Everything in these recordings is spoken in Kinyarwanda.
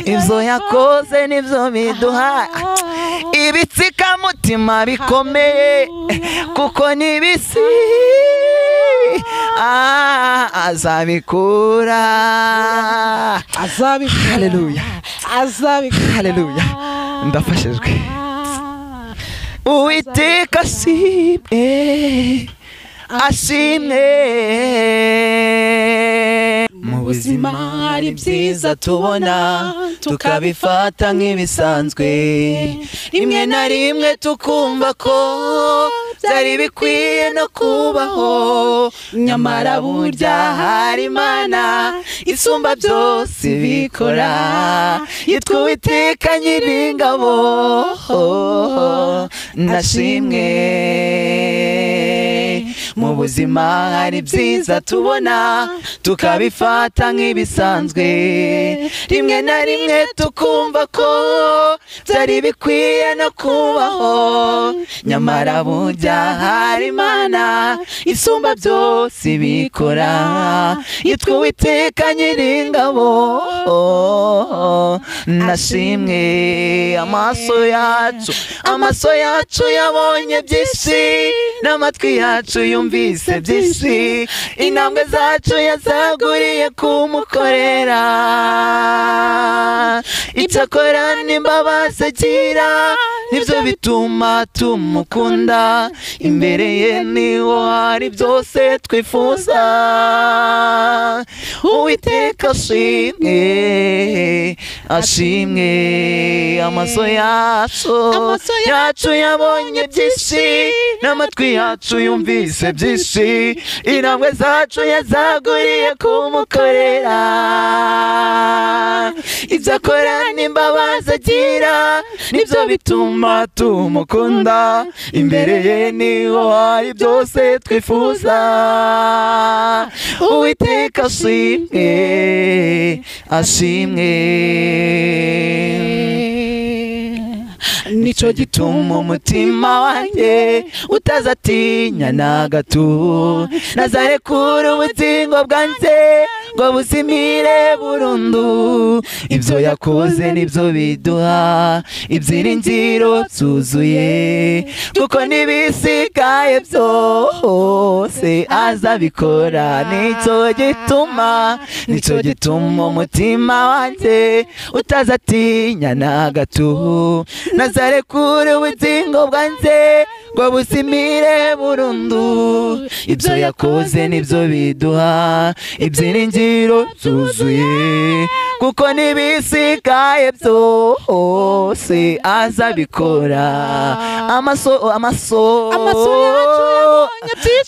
ibyo yakoze nibyo biduha ibitsikamutima bikomeye kuko nibisi azabikura. Haleluya, haleluya. Ndafashijwe. Uwiteka ashimwe. Mu buzima hari byiza tubona tukabifata nk'ibisanzwe, rimwe na rimwe tukumva ko byari bikwiye no kubaho, nyamara burya hari Imana isumba byose bikora, yitwa Uwiteka Nyiringabo. Nashimwe. Mu buzima hari byiza tubona tukabifata nk'ibisanzwe, rimwe na rimwe tukumva ko byari bikwiye no kubaho, nyamara burya hari Imana isumba byose bikora, yitwa Uwiteka Nyiringabo. Nashimwe. Amaso yacu yabonye byinshi, n'amatwi yacu yumvise byinshi, intambwe zacu yazaguriye kumukorera, icyakora n'imbabazi agira nibyo bituma tumukunda, imbere ye niho hari byose twifuza. Uwiteka ashimwe, ashimwe. Amaso yacu yabonye byinshi, n'amatwi yacu yumvise byinshi, intambwe zacu yazaguriye kumukorera, ibyo akora n'imbabazi agira nibyo bituma tumukunda, imbere ye niho hari byose twifuza. Uwiteka ashimwe, ashimwe. Nico gituma umutima wanjye utazatinya na gato, nazarekura ubugingo bwanjye ngo buzimire burundu, ibyo yakoze nibyo biduha ibyiringiro byuzuye, kuko n'ibisigaye byose azabikora. Nico gituma umutima wanjye utazatinya na gato, nazarekura ubugingo bwanjye ngo buzimire burundu, ibyo yakoze nibyo biduha ibyiringiro byuzuye, kuko n'ibisigaye byose azabikora.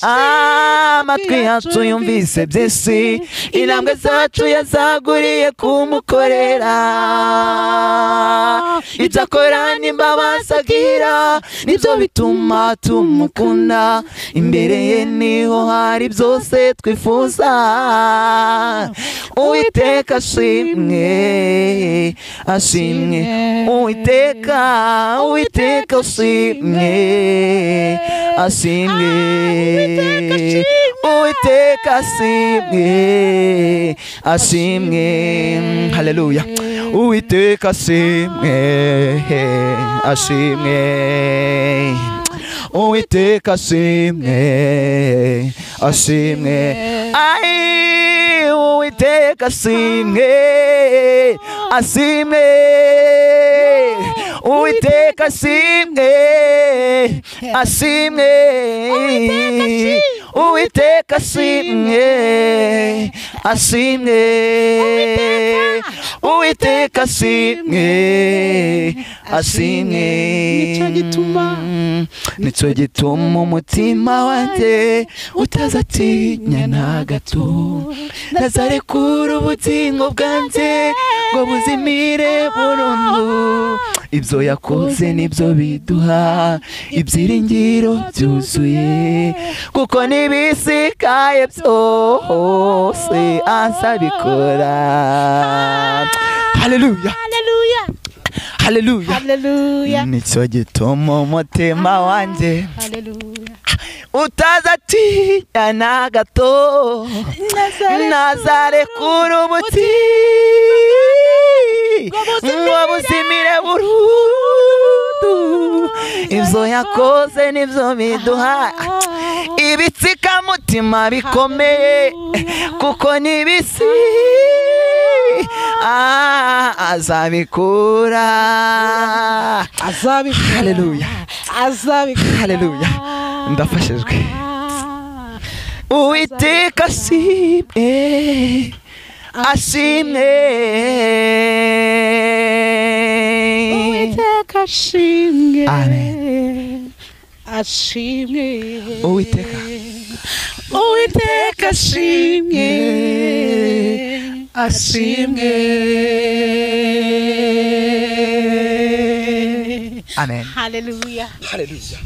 Amatwi yacu yumvise byinshi, intambwe zacu yazaguriye kumukorera, ibyo akora n'imbabazi agira nibyo bituma tumukunda, imbere ye niho hari byose twifuza. Uwiteka ashimwe, ashimwe. Uwiteka ashimwe, ashimwe. Uwiteka ashimwe, ashimwe. Haleluya. Uwiteka ashimwe, ashimwe. Uwiteka ashimwe, ashimwe. Uwiteka ashimwe, ashimwe. Uwiteka ashimwe, ashimwe. Uwiteka ashimwe, ashimwe. Uwiteka ashimwe, ashimwe. Nico gituma umutima wanjye utazatinya na gato, nazarekura ubugingo bwanjye ngo buzimire burundu, ibyo yakoze nibyo biduha ibyiringiro byuzuye, kuko n'ibisigaye byose azabikora. Haleluya, haleluya, haleluya. Nico gituma umutima wanjye utazatinya na gato, nazarekura ubugingo yakoze nibyo biduha ibitsikamutima bikomeye kuko nibisi azabikura. Haleluya, haleluya. Ndafashijwe. Uwiteka ashimwe, ashimwe, Uwiteka ashimwe, amen, ashimwe, Uwiteka ashimwe, ashimwe, amen, haleluya, haleluya.